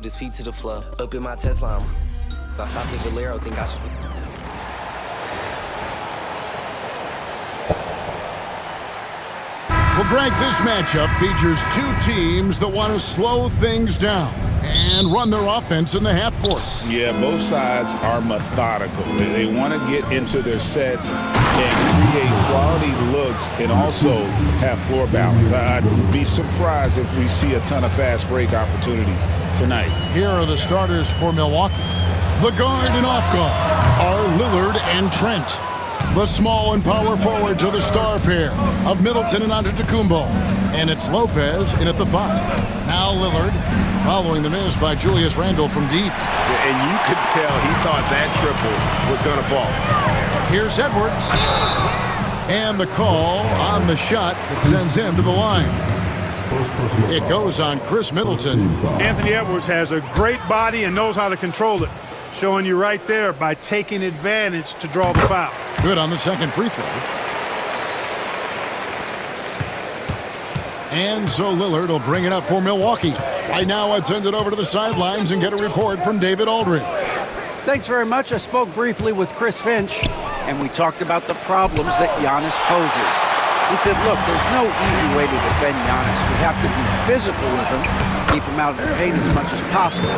His feet to the floor, up in my Tesla. I stopped at Jalero, think I should. Well, Greg, this matchup features two teams that want to slow things down and run their offense in the half court. Yeah, both sides are methodical. They want to get into their sets and create quality looks and also have floor balance. I'd be surprised if we see a ton of fast break opportunities tonight. Here are the starters for Milwaukee. The guard and off guard are Lillard and Trent. The small and power forwards are the star pair of Middleton and Antetokounmpo. And it's Lopez in at the 5. Now Lillard following the miss by Julius Randle from deep. And you could tell he thought that triple was going to fall. Here's Edwards. And the call on the shot that sends him to the line. It goes on Chris Middleton. Anthony Edwards has a great body and knows how to control it. Showing you right there by taking advantage to draw the foul. Good on the second free throw. And so Lillard will bring it up for Milwaukee. Right now, I'd send it over to the sidelines and get a report from David Aldridge. Thanks very much. I spoke briefly with Chris Finch, and we talked about the problems that Giannis poses. He said, look, there's no easy way to defend Giannis. We have to be physical with him, keep him out of the paint as much as possible.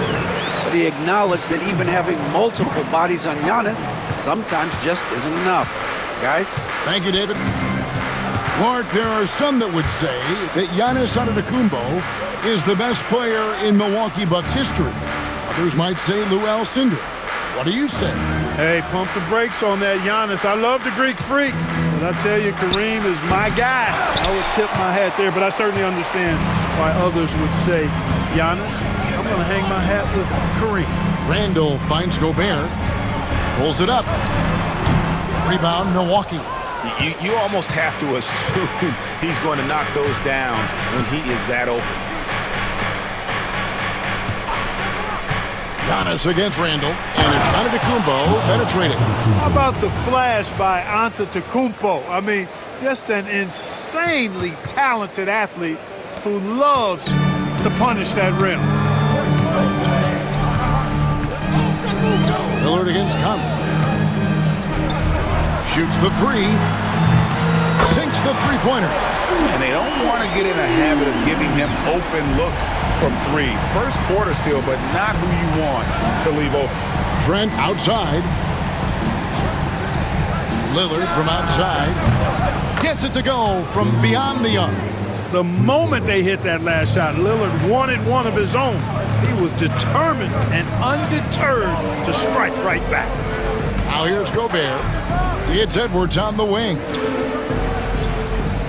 But he acknowledged that even having multiple bodies on Giannis sometimes just isn't enough. Guys? Thank you, David. Clark, there are some that would say that Giannis Antetokounmpo is the best player in Milwaukee Bucks history. Others might say Lou Alcindor. What do you say? Hey, pump the brakes on that Giannis. I love the Greek freak, but I tell you, Kareem is my guy. I would tip my hat there, but I certainly understand why others would say Giannis. I'm going to hang my hat with Kareem. Randle finds Gobert, pulls it up. Rebound, Milwaukee. You almost have to assume he's going to knock those down when he is that open. Giannis against Randle, and it's Antetokounmpo penetrating. How about the flash by Antetokounmpo? I mean, just an insanely talented athlete who loves to punish that rim. Lillard against Conley. Shoots the 3. Sinks the three-pointer. And they don't want to get in a habit of giving him open looks from 3. First quarter still, but not who you want to leave open. Trent outside. Lillard from outside. Gets it to go from beyond the arc. The moment they hit that last shot, Lillard wanted one of his own. He was determined and undeterred to strike right back. Now here's Gobert. It's Edwards on the wing.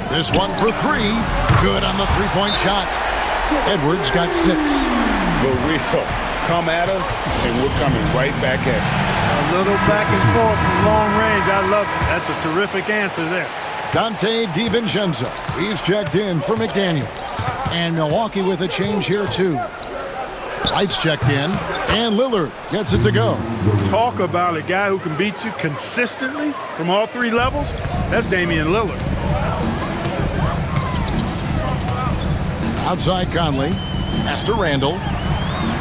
This one for 3. Good on the three-point shot. Edwards got 6. But we'll come at us, and we're coming right back at you. A little back and forth from long range. I love it. That's a terrific answer there. Dante DiVincenzo. He's checked in for McDaniels. And Milwaukee with a change here, too. Lights checked in, and Lillard gets it to go. Talk about a guy who can beat you consistently from all 3 levels. That's Damian Lillard. Outside Conley. Pass to Randle.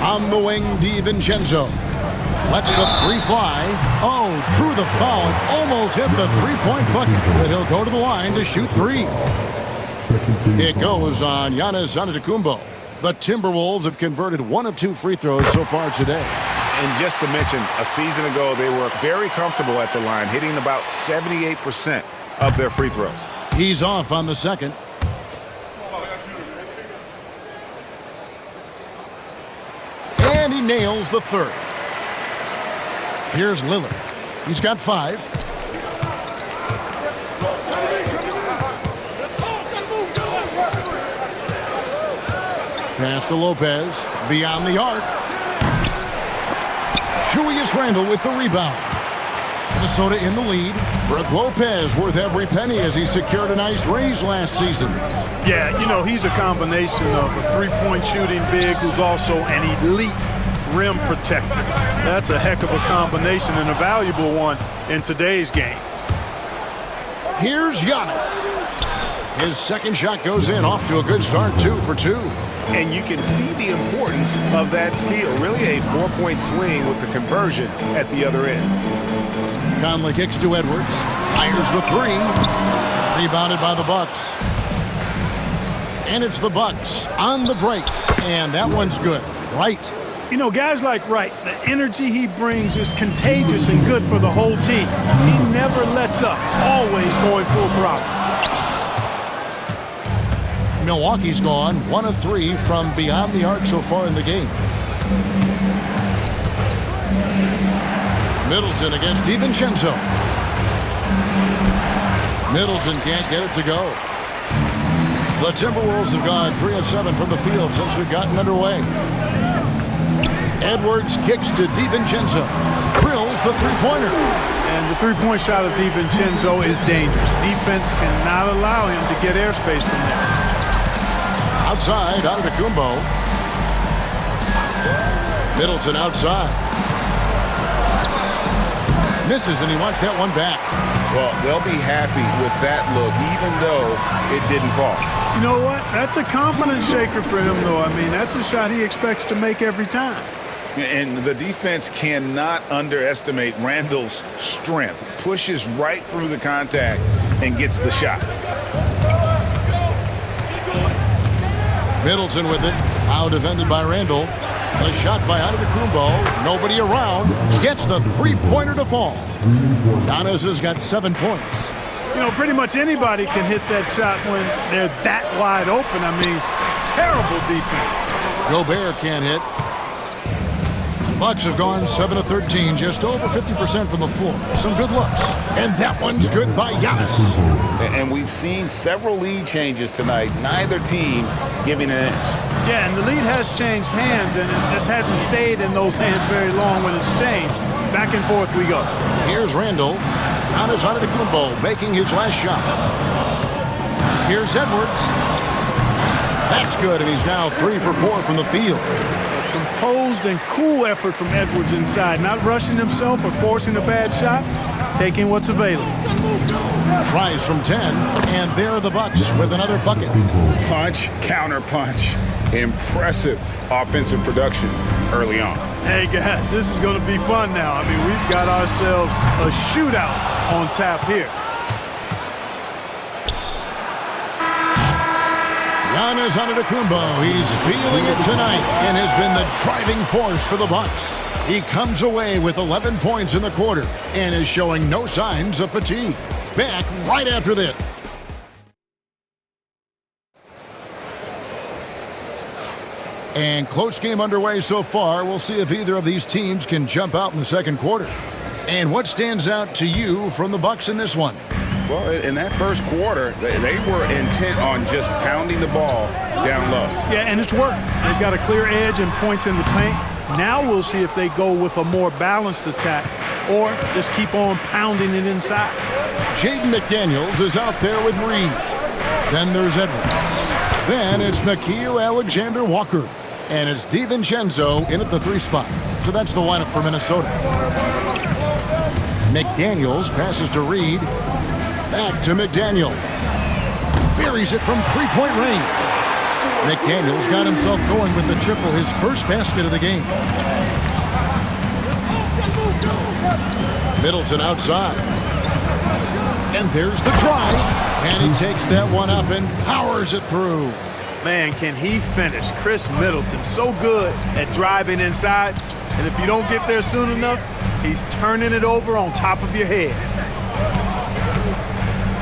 On the wing, DiVincenzo. Lets the 3 fly. Oh, drew the foul. It almost hit the three-point bucket. But he'll go to the line to shoot 3. It goes on Giannis Antetokounmpo. The Timberwolves have converted 1 of 2 free throws so far today. And just to mention, a season ago, they were very comfortable at the line, hitting about 78% of their free throws. He's off on the second. And he nails the third. Here's Lillard. He's got 5. Pass to Lopez. Beyond the arc. Julius Randle with the rebound. Minnesota in the lead. Brook Lopez worth every penny as he secured a nice raise last season. Yeah, you know, he's a combination of a three-point shooting big who's also an elite rim protector. That's a heck of a combination and a valuable one in today's game. Here's Giannis. His second shot goes in, off to a good start, 2 for 2. and you can see the importance of that steal. Really a 4-point swing with the conversion at the other end. Conley kicks to Edwards. Fires the three. Rebounded by the Bucks. And it's the Bucks on the break. And that one's good. Right. You know, guys like Wright, the energy he brings is contagious and good for the whole team. He never lets up, always going full throttle. Milwaukee's gone 1 of 3 from beyond the arc so far in the game. Middleton against DiVincenzo. Middleton can't get it to go. The Timberwolves have gone 3 of 7 from the field since we've gotten underway. Edwards kicks to DiVincenzo. Drills the three-pointer. And the three-point shot of DiVincenzo is dangerous. Defense cannot allow him to get airspace from there. Outside, Antetokounmpo. Middleton outside. Misses, and he wants that one back. Well, they'll be happy with that look, even though it didn't fall. You know what? That's a confidence shaker for him, though. I mean, that's a shot he expects to make every time. And the defense cannot underestimate Randall's strength. Pushes right through the contact and gets the shot. Middleton with it. Out defended by Randall. The shot by Antetokounmpo. Nobody around. Gets the three-pointer to fall. Giannis has got 7 points. You know, pretty much anybody can hit that shot when they're that wide open. I mean, terrible defense. Gobert can't hit. Bucks have gone 7 of 13, just over 50% from the floor. Some good looks. And that one's good by Giannis. And we've seen several lead changes tonight. Neither team giving an inch. Yeah, and the lead has changed hands, and it just hasn't stayed in those hands very long when it's changed. Back and forth we go. Here's Randall. Giannis Antetokounmpo making his last shot. Here's Edwards. That's good, and he's now 3 for 4 from the field. Composed and cool effort from Edwards inside. Not rushing himself or forcing a bad shot. Taking what's available. Tries from 10, and there are the Bucks with another bucket. Punch, counter punch. Impressive offensive production early on. Hey, guys, this is going to be fun now. I mean, we've got ourselves a shootout on tap here. Giannis Antetokounmpo, he's feeling it tonight and has been the driving force for the Bucks. He comes away with 11 points in the quarter and is showing no signs of fatigue. Back right after this. And close game underway so far. We'll see if either of these teams can jump out in the second quarter. And what stands out to you from the Bucks in this one? Well, in that first quarter, they were intent on just pounding the ball down low. Yeah, and it's worked. They've got a clear edge and points in the paint. Now we'll see if they go with a more balanced attack or just keep on pounding it inside. Jaden McDaniels is out there with Reed. Then there's Edwards. Then it's Nickeil Alexander-Walker. And it's DiVincenzo in at the 3 spot. So that's the lineup for Minnesota. McDaniels passes to Reed. Back to McDaniel. Buries it from three-point range. McDaniels got himself going with the triple, his first basket of the game. Middleton outside. And there's the drive. And he takes that one up and powers it through. Man, can he finish. Chris Middleton, so good at driving inside. And if you don't get there soon enough, he's turning it over on top of your head.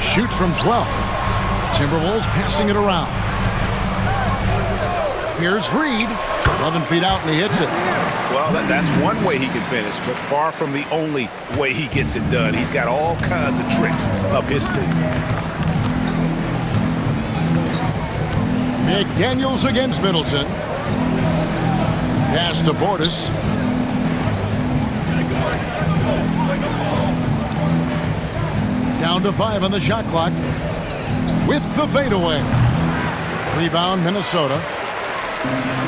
Shoots from 12. Timberwolves passing it around. Here's Reed. 11 feet out, and he hits it. Well, that's one way he can finish, but far from the only way he gets it done. He's got all kinds of tricks up his sleeve. McDaniels against Middleton. Pass to Portis. Down to 5 on the shot clock. With the fadeaway. Rebound, Minnesota.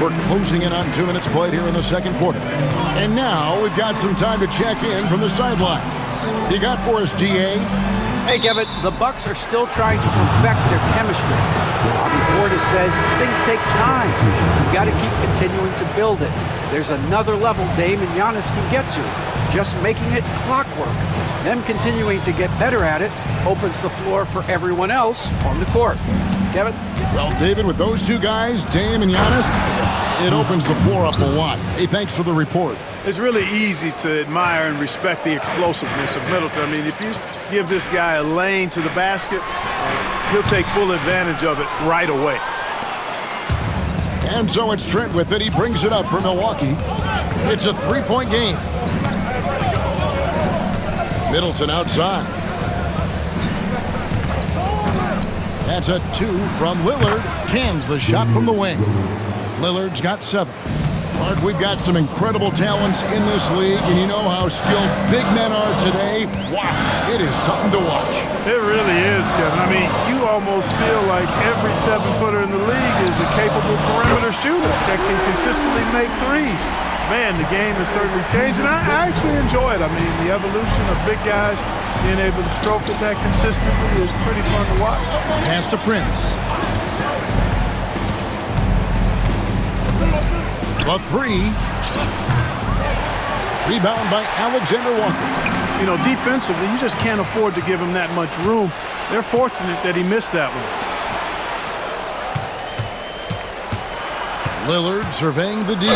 We're closing in on 2 minutes played here in the second quarter. And now we've got some time to check in from the sidelines. You got for us, DA? Hey, Kevin, the Bucks are still trying to perfect their chemistry. Bobby Portis says things take time. You've got to keep continuing to build it. There's another level Dame and Giannis can get to. Just making it clockwork. Them continuing to get better at it opens the floor for everyone else on the court. Kevin? Well, David, with those two guys, Dame and Giannis, it opens the floor up a lot. Hey, thanks for the report. It's really easy to admire and respect the explosiveness of Middleton. I mean, if you give this guy a lane to the basket, he'll take full advantage of it right away. And so it's Trent with it. He brings it up for Milwaukee. It's a three-point game. Middleton outside. That's a 2 from Lillard. Cans the shot from the wing. Lillard's got 7. Mark, we've got some incredible talents in this league, and you know how skilled big men are today. Wow, it is something to watch. It really is, Kevin. I mean, you almost feel like every 7-footer in the league is a capable perimeter shooter that can consistently make threes. Man, the game has certainly changed, and I actually enjoy it. I mean, the evolution of big guys being able to stroke it that consistently is pretty fun to watch. Pass to Prince. The 3. Rebound by Alexander Walker. You know, defensively, you just can't afford to give him that much room. They're fortunate that he missed that one. Lillard surveying the D.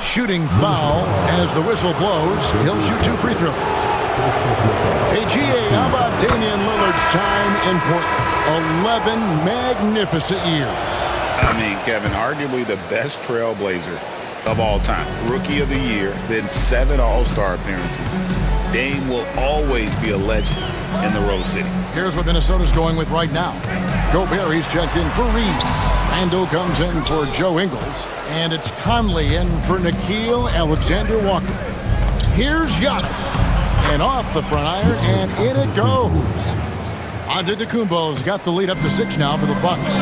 Shooting foul as the whistle blows. He'll shoot 2 free throws. Hey, GA, how about Damian Lillard's time in Portland? 11 magnificent years. I mean, Kevin, arguably the best trailblazer of all time. Rookie of the year, then 7 All-Star appearances. Dame will always be a legend in the Rose City. Here's what Minnesota's going with right now. Gobert, he's checked in for Reed. Randall comes in for Joe Ingles. And it's Conley in for Nickeil Alexander-Walker. Here's Giannis. And off the front iron, and in it goes. Antetokounmpo's got the lead up to 6 now for the Bucks.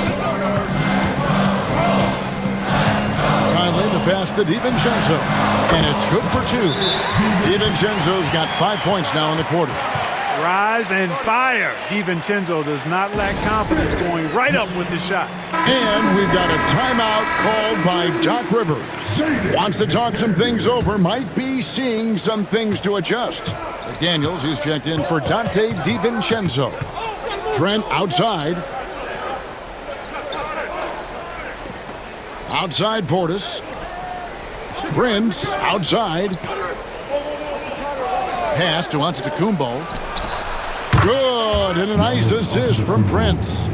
Conley, the pass to DiVincenzo. And it's good for 2. DiVincenzo's got 5 points now in the quarter. Rise and fire. DiVincenzo does not lack confidence, going right up with the shot. And we've got a timeout called by Doc Rivers. Wants to talk some things over, might be seeing some things to adjust. McDaniels, he's checked in for Dante DiVincenzo. Trent outside. Outside Portis. Prince outside. Pass to Antetokounmpo. Good, and a nice assist from Prince.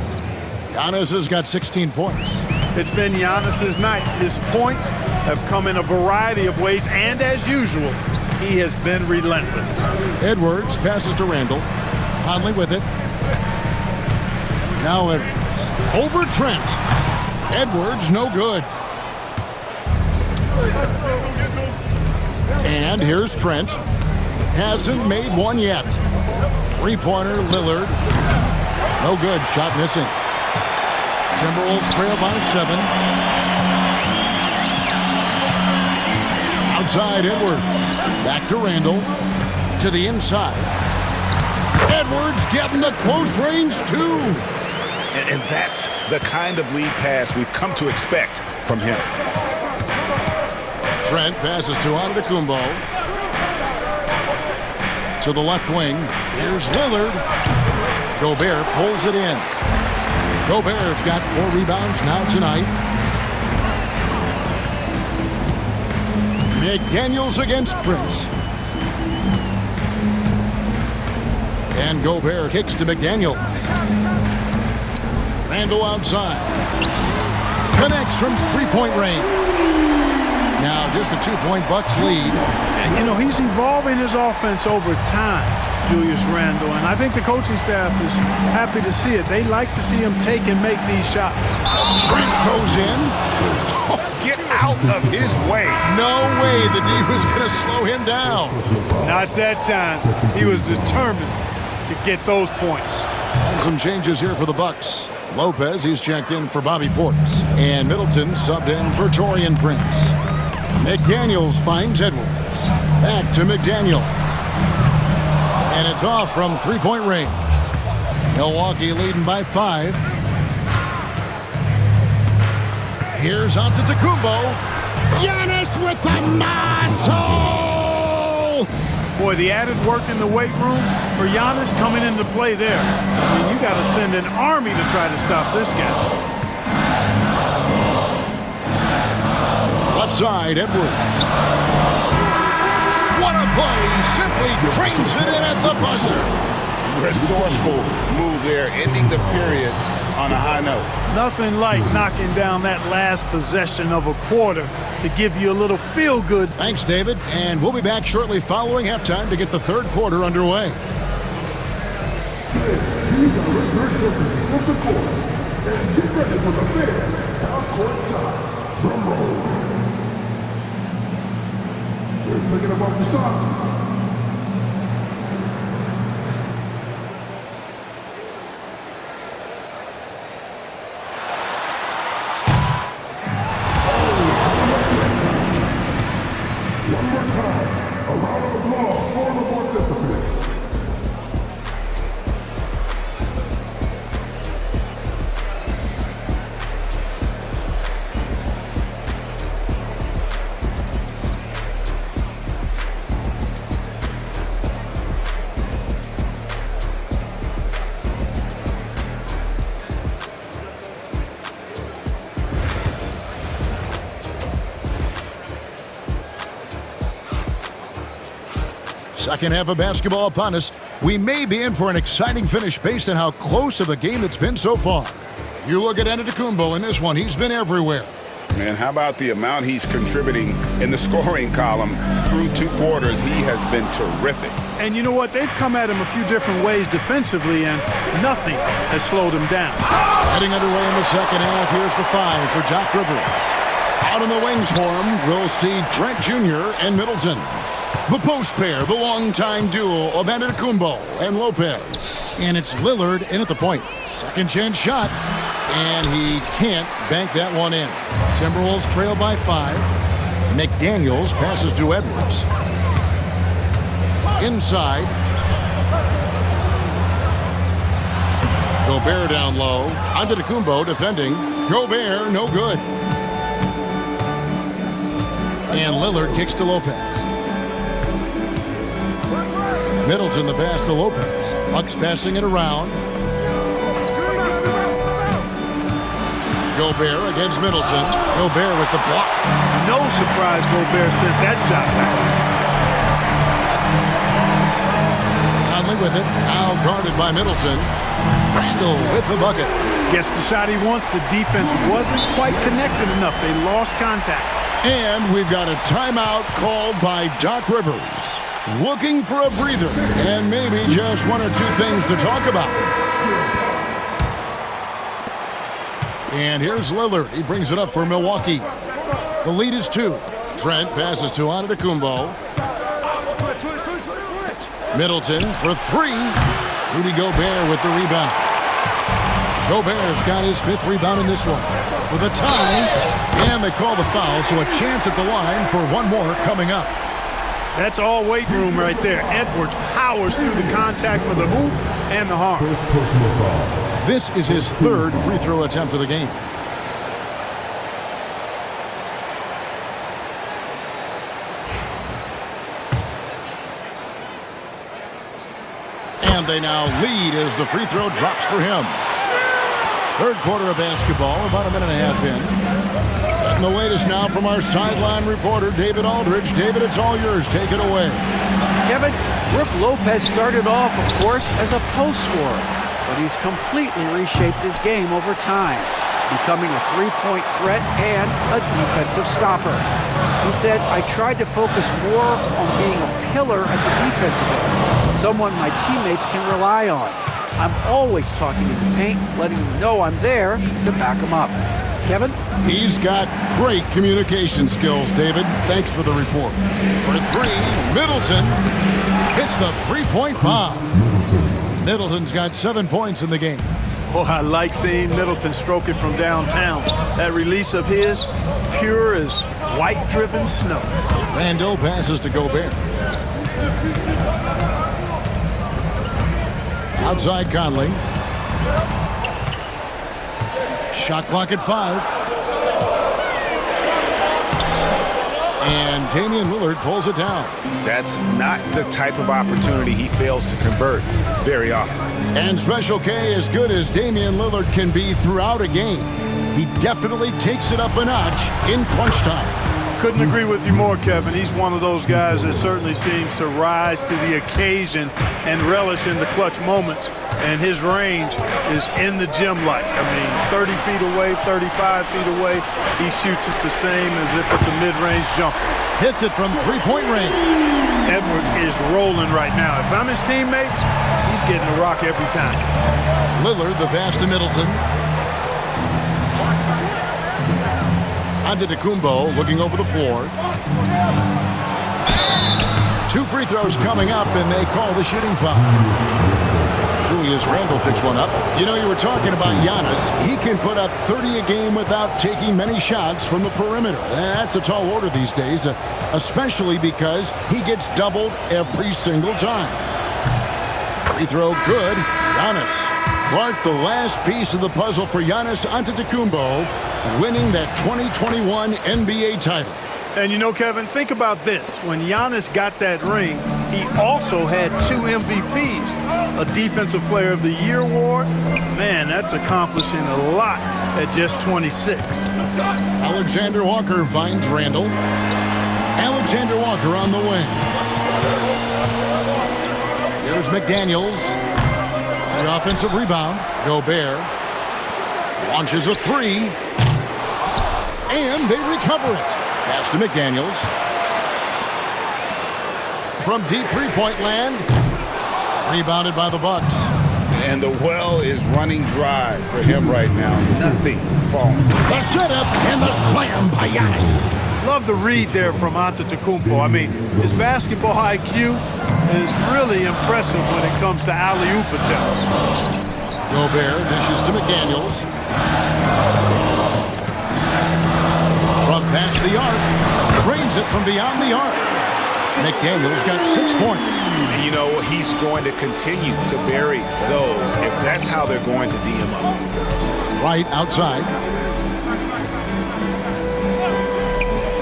Giannis has got 16 points. It's been Giannis's night. His points have come in a variety of ways, and as usual, he has been relentless. Edwards passes to Randall. Conley with it. Now Edwards. Over Trent. Edwards, no good. And here's Trent. Hasn't made one yet. Three-pointer, Lillard. No good. Shot missing. Timberwolves trail by 7. Outside, Edwards. Back to Randall. To the inside. Edwards getting the close range, too. And that's the kind of lead pass we've come to expect from him. Trent passes to Antetokounmpo. To the left wing. Here's Lillard. Gobert pulls it in. Gobert's got 4 rebounds now tonight. McDaniels against Prince. And Gobert kicks to McDaniels. Randall outside. Connects from 3-point range. Now just a 2-point Bucks lead. And, you know, he's evolving his offense over time, Julius Randle, and I think the coaching staff is happy to see it. They like to see him take and make these shots. Trent goes in. Oh, get out of his way. No way the D was going to slow him down. Not that time. He was determined to get those points. And some changes here for the Bucks. Lopez, he's checked in for Bobby Portis. And Middleton subbed in for Taurean Prince. McDaniels finds Edwards. Back to McDaniels. And it's off from 3-point range. Milwaukee leading by 5. Here's Antetokounmpo. Giannis with the muscle! Boy, the added work in the weight room for Giannis coming into play there. I mean, you got to send an army to try to stop this guy. Left side, Edwards. What a play! Simply drains it in at the buzzer. Resourceful move there, ending the period on a high note. Nothing like knocking down that last possession of a quarter to give you a little feel-good. Thanks, David. And we'll be back shortly following halftime to get the third quarter underway. Taking up off the shots. One more time. A round of applause for the participants. Second half of basketball upon us. We may be in for an exciting finish based on how close of a game it's been so far. You look at Antetokounmpo in this one. He's been everywhere. Man, how about the amount he's contributing in the scoring column through 2 quarters? He has been terrific. And you know what? They've come at him a few different ways defensively, and nothing has slowed him down. Heading underway in the second half. Here's the 5 for Doc Rivers. Out in the wings for him, we'll see Trent Jr. and Middleton. The post pair, the longtime duo of Antetokounmpo and Lopez. And it's Lillard in at the point. Second chance shot, and he can't bank that one in. Timberwolves trail by 5. McDaniels passes to Edwards. Inside. Gobert down low. Antetokounmpo defending. Gobert, no good. And Lillard kicks to Lopez. Middleton the pass to Lopez. Bucks passing it around. Gobert against Middleton. Gobert with the block. No surprise Gobert sent that shot back. Conley with it. Now guarded by Middleton. Randall with the bucket. Gets the shot he wants. The defense wasn't quite connected enough. They lost contact. And we've got a timeout called by Doc Rivers. Looking for a breather and maybe just 1 or 2 things to talk about. And here's Lillard. He brings it up for Milwaukee. The lead is 2. Trent passes to Antetokounmpo. Middleton for 3. Rudy Gobert with the rebound. Gobert's got his 5th rebound in this one. For the tie, and they call the foul, so a chance at the line for one more coming up. That's all weight room right there. Edwards powers through the contact for the hoop and the harm. This is his 3rd free throw attempt of the game. And they now lead as the free throw drops for him. Third quarter of basketball, about a minute and a half in. And the latest now from our sideline reporter, David Aldridge. David, it's all yours. Take it away. Kevin, Brook Lopez started off, of course, as a post scorer, but he's completely reshaped his game over time, becoming a three-point threat and a defensive stopper. He said, I tried to focus more on being a pillar at the defensive end, someone my teammates can rely on. I'm always talking in the paint, letting them know I'm there to back them up. Kevin? He's got great communication skills, David. Thanks for the report. For 3, Middleton hits the three-point bomb. Middleton's got 7 points in the game. Oh, I like seeing Middleton stroke it from downtown. That release of his, pure as white-driven snow. Randall passes to Gobert. Outside Conley. Shot clock at 5. And Damian Lillard pulls it down. That's not the type of opportunity he fails to convert very often. And Special K, as good as Damian Lillard can be throughout a game, he definitely takes it up a notch in crunch time. Couldn't agree with you more, Kevin. He's one of those guys that certainly seems to rise to the occasion and relish in the clutch moments. And his range is in the gym like. I mean, 30 feet away, 35 feet away, he shoots it the same as if it's a mid-range jumper. Hits it from three-point range. Edwards is rolling right now. If I'm his teammates, he's getting a rock every time. Lillard, the pass to Middleton. Antetokounmpo looking over the floor. 2 free throws coming up, and they call the shooting foul. Julius Randle picks one up. You know, you were talking about Giannis. He can put up 30 a game without taking many shots from the perimeter. That's a tall order these days, especially because he gets doubled every single time. Free throw good. Giannis. Clark, the last piece of the puzzle for Giannis Antetokounmpo, winning that 2021 NBA title. And you know, Kevin, think about this. When Giannis got that ring, he also had 2 MVPs, a Defensive Player of the Year award. Man, that's accomplishing a lot at just 26. Alexander Walker finds Randall. Alexander Walker on the wing. Here's McDaniels. The offensive rebound. Gobert launches a 3. And they recover it. Pass to McDaniels. From deep three-point land. Rebounded by the Bucks. And the well is running dry for him right now. Nothing falling. The setup and the slam by Giannis. Love the read there from Antetokounmpo. I mean, his basketball IQ is really impressive when it comes to alley-oop attempts. Gobert dishes to McDaniels. From past the arc, trains it from beyond the arc. McDaniels got 6 points. And you know, he's going to continue to bury those if that's how they're going to D him up. Right outside.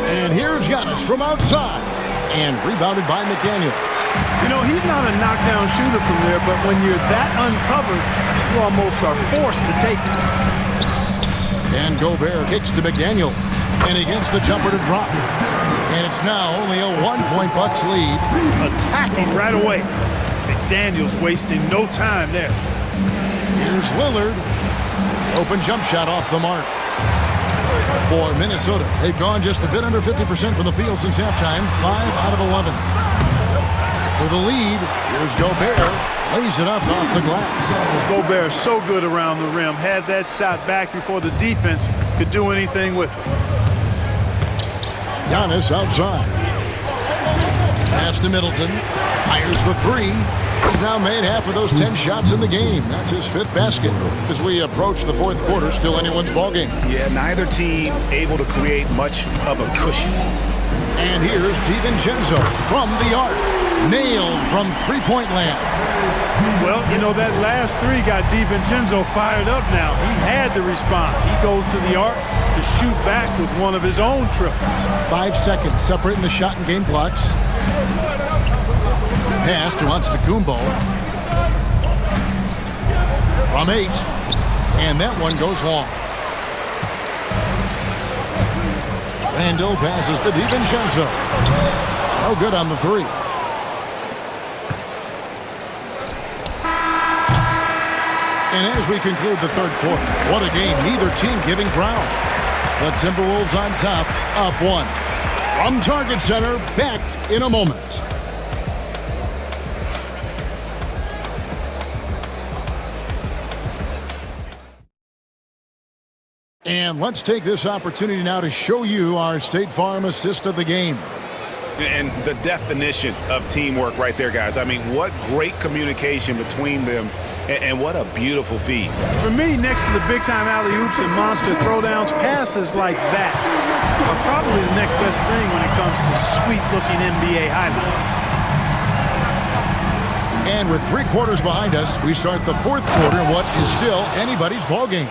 And here's Giannis from outside. And rebounded by McDaniels. You know, he's not a knockdown shooter from there, but when you're that uncovered, you almost are forced to take it. And Gobert kicks to McDaniels. And he gets the jumper to drop. And it's now only a 1-point Bucks lead. Attacking right away. McDaniels wasting no time there. Here's Lillard. Open jump shot off the mark. For Minnesota, they've gone just a bit under 50% from the field since halftime. 5 out of 11. For the lead, here's Gobert. Lays it up off the glass. Gobert so good around the rim. Had that shot back before the defense could do anything with it. Giannis outside. Pass to Middleton. Fires the 3. He's now made half of those 10 shots in the game. That's his 5th basket. As we approach the 4th quarter, still anyone's ballgame. Yeah, neither team able to create much of a cushion. And here's DiVincenzo from the arc. Nailed from three-point land. Well, you know, that last 3 got DiVincenzo fired up now. He had to respond. He goes to the arc to shoot back with one of his own triples. 5 seconds separating the shot and game clocks. Pass to Antetokounmpo. From 8. And that one goes long. Randle passes to DiVincenzo. No good on the 3. And as we conclude the 3rd quarter, what a game. Neither team giving ground. The Timberwolves on top, up 1. From Target Center, back in a moment. And let's take this opportunity now to show you our State Farm assist of the game. And the definition of teamwork right there, guys. I mean, what great communication between them, and what a beautiful feed. For me, next to the big-time alley-oops and monster throwdowns, passes like that are probably the next best thing when it comes to sweet-looking NBA highlights. And with 3 quarters behind us, we start the 4th quarter in what is still anybody's ballgame.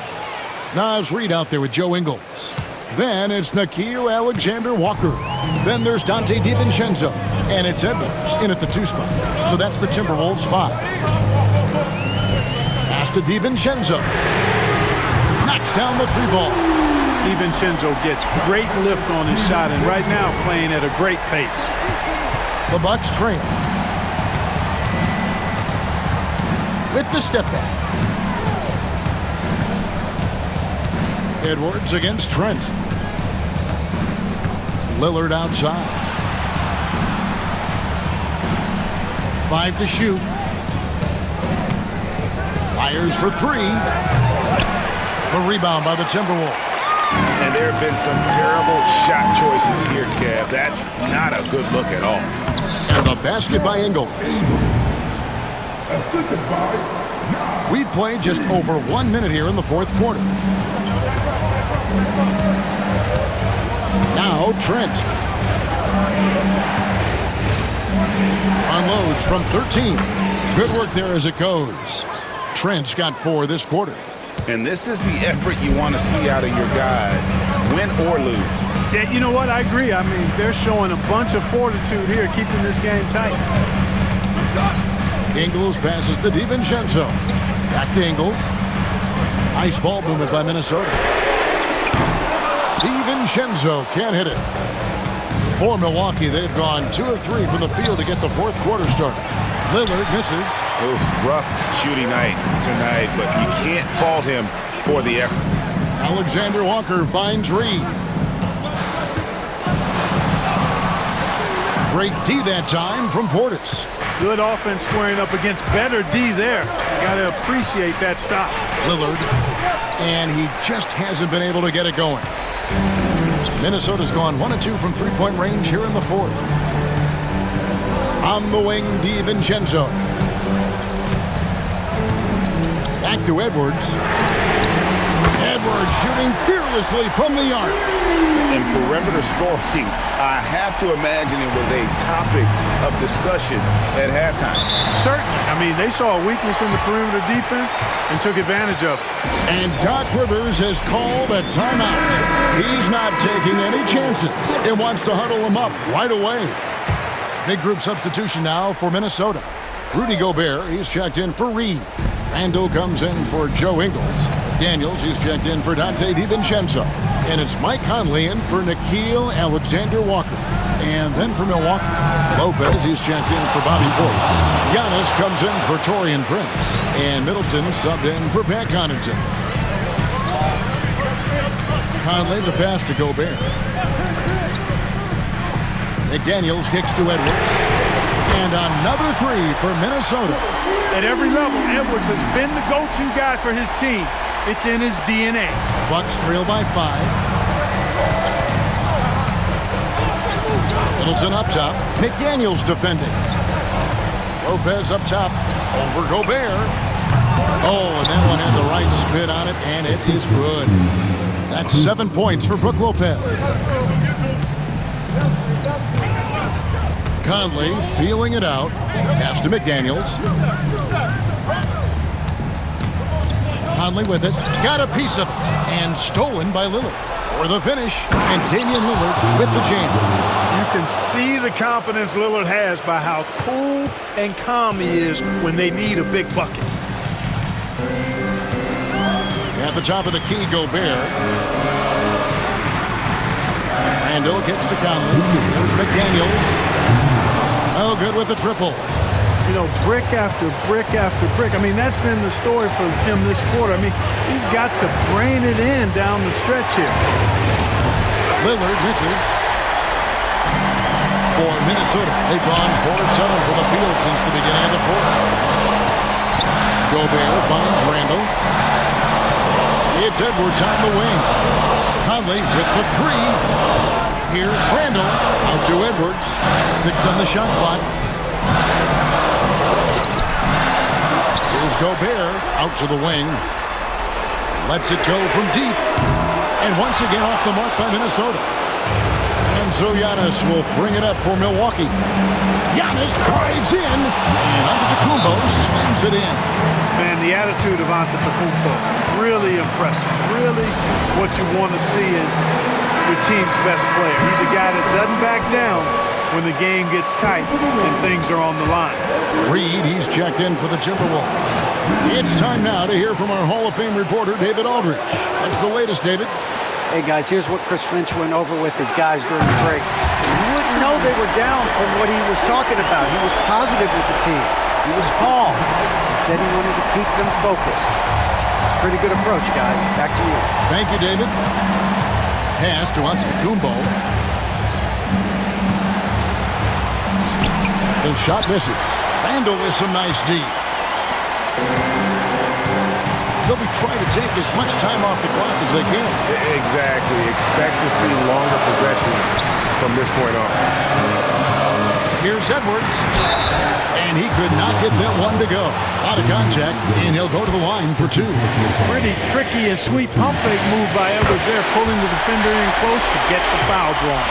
Naz Reid out there with Joe Ingles. Then it's Nickeil Alexander-Walker. Then there's Donte DiVincenzo. And it's Edwards in at the 2 spot. So that's the Timberwolves 5. Pass to DiVincenzo. Knocks down the 3 ball. DiVincenzo gets great lift on his shot, and right now playing at a great pace. The Bucks trail. With the step back. Edwards against Trent. Lillard outside. 5 to shoot. Fires for 3. A rebound by the Timberwolves. And there have been some terrible shot choices here, Kev. That's not a good look at all. And the basket by Ingles. Assisted by We've played just over 1 minute here in the 4th quarter. Now Trent. Unloads from 13. Good work there as it goes. Trent's got 4 this quarter. And this is the effort you want to see out of your guys, win or lose. Yeah, you know what? I agree. I mean, they're showing a bunch of fortitude here, keeping this game tight. Ingles passes to DiVincenzo. Back to Ingles. Nice ball movement by Minnesota. DiVincenzo can't hit it. For Milwaukee, they've gone 2 of 3 from the field to get the 4th quarter started. Lillard misses. Oof, rough shooting night tonight, but you can't fault him for the effort. Alexander Walker finds Reid. Great D that time from Portis. Good offense squaring up against better D there. You got to appreciate that stop. Lillard, and he just hasn't been able to get it going. Minnesota's gone 1 of 2 from 3-point range here in the 4th. On the wing, DiVincenzo. Back to Edwards. Edwards shooting fearlessly from the arc. In perimeter scoring, I have to imagine it was a topic of discussion at halftime. Certainly. I mean, they saw a weakness in the perimeter defense and took advantage of it. And Doc Rivers has called a timeout. He's not taking any chances and wants to huddle them up right away. Big group substitution now for Minnesota. Rudy Gobert, he's checked in for Reid. Randle comes in for Joe Ingles. Daniels, he's checked in for Donte DiVincenzo. And it's Mike Conley in for Nickeil Alexander-Walker. And then for Milwaukee, Lopez, he's checked in for Bobby Portis. Giannis comes in for Taurean Prince. And Middleton subbed in for Pat Connaughton. Conley, the pass to Gobert. McDaniels kicks to Edwards. And another 3 for Minnesota. At every level, Edwards has been the go-to guy for his team. It's in his DNA. Bucks trail by 5. Middleton up top. McDaniels defending. Lopez up top. Over Gobert. Oh, and that one had the right spin on it, and it is good. That's 7 points for Brook Lopez. Conley feeling it out. Pass to McDaniels. Conley with it. Got a piece of it. And stolen by Lillard. For the finish. And Damian Lillard with the jam. You can see the confidence Lillard has by how cool and calm he is when they need a big bucket. At the top of the key, Gobert. Randle gets to Conley. There's McDaniels. Oh, good with the triple. You know, brick after brick after brick. I mean, that's been the story for him this quarter. I mean, he's got to brain it in down the stretch here. Lillard misses. For Minnesota, they've gone 4 of 7 for the field since the beginning of the 4th. Gobert finds Randle. It's Edwards on the wing. Conley with the 3. Here's Randle out to Edwards. 6 on the shot clock. Here's Gobert out to the wing. Lets it go from deep. And once again off the mark by Minnesota. And so Giannis will bring it up for Milwaukee. Giannis drives in, and Antetokounmpo slams it in. Man, the attitude of Antetokounmpo, really impressive. Really what you want to see in your team's best player. He's a guy that doesn't back down when the game gets tight and things are on the line. Reed, he's checked in for the Timberwolves. It's time now to hear from our Hall of Fame reporter, David Aldridge. What's the latest, David? Hey, guys, here's what Chris Finch went over with his guys during the break. You wouldn't know they were down from what he was talking about. He was positive with the team. He was calm. He said he wanted to keep them focused. It's a pretty good approach, guys. Back to you. Thank you, David. Pass to Antetokounmpo. The shot misses. Randall with some nice D. They'll be trying to take as much time off the clock as they can. Exactly. Expect to see longer possessions from this point on. Here's Edwards. And he could not get that one to go. Out of contact, and he'll go to the line for two. Pretty tricky and sweet pump fake move by Edwards there, pulling the defender in close to get the foul drawn.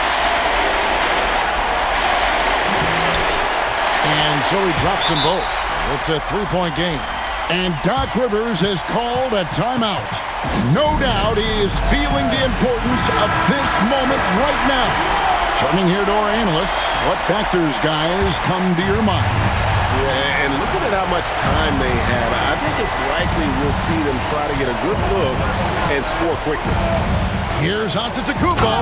And so he drops them both. It's a three-point game. And Doc Rivers has called a timeout. No doubt he is feeling the importance of this moment right now. Turning here to our analysts, what factors, guys, come to your mind? Yeah, and looking at how much time they have, I think it's likely we'll see them try to get a good look and score quickly. Here's Antetokounmpo.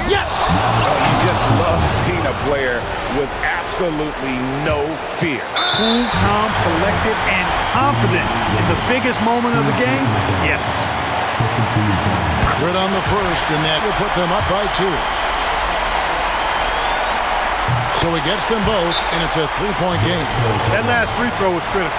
Yes! You just love seeing a player with absolutely no fear. Cool, calm, collected, and confident in the biggest moment of the game? Yes. Good on the first, and that will put them up by two. So he gets them both, and it's a three-point game. That last free throw was critical.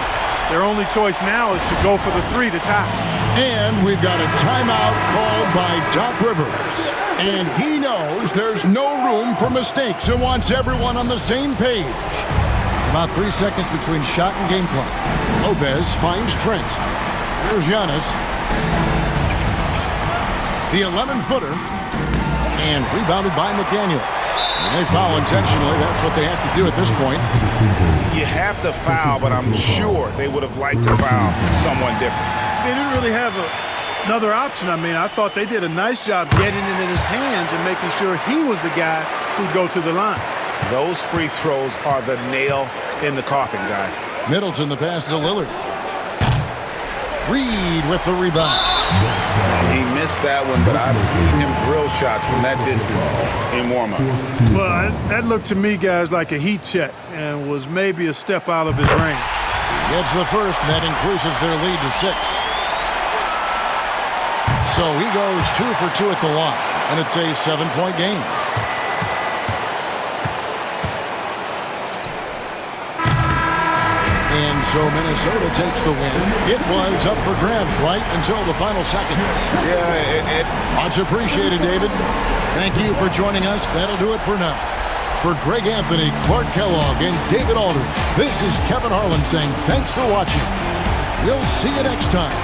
Their only choice now is to go for the three to tie. And we've got a timeout called by Doc Rivers. And he knows there's no room for mistakes and wants everyone on the same page. About 3 seconds between shot and game clock. Lopez finds Trent. Here's Giannis. The 11-footer. And rebounded by McDaniels. And they foul intentionally. That's what they have to do at this point. You have to foul, but I'm sure they would have liked to foul someone different. They didn't really have another option. I mean, I thought they did a nice job getting it in his hands and making sure he was the guy who'd go to the line. Those free throws are the nail in the coffin, guys. Middleton the pass to Lillard. Reed with the rebound. He missed that one, but I've seen him drill shots from that distance in warm-up. Well, that looked to me, guys, like a heat check and was maybe a step out of his range. Gets the first, and that increases their lead to 6. So he goes 2 for 2 at the line, and it's a 7-point game. And so Minnesota takes the win. It was up for grabs right until the final seconds. Yeah, Much appreciated, David. Thank you for joining us. That'll do it for now. For Greg Anthony, Clark Kellogg, and David Aldridge, this is Kevin Harlan saying thanks for watching. We'll see you next time.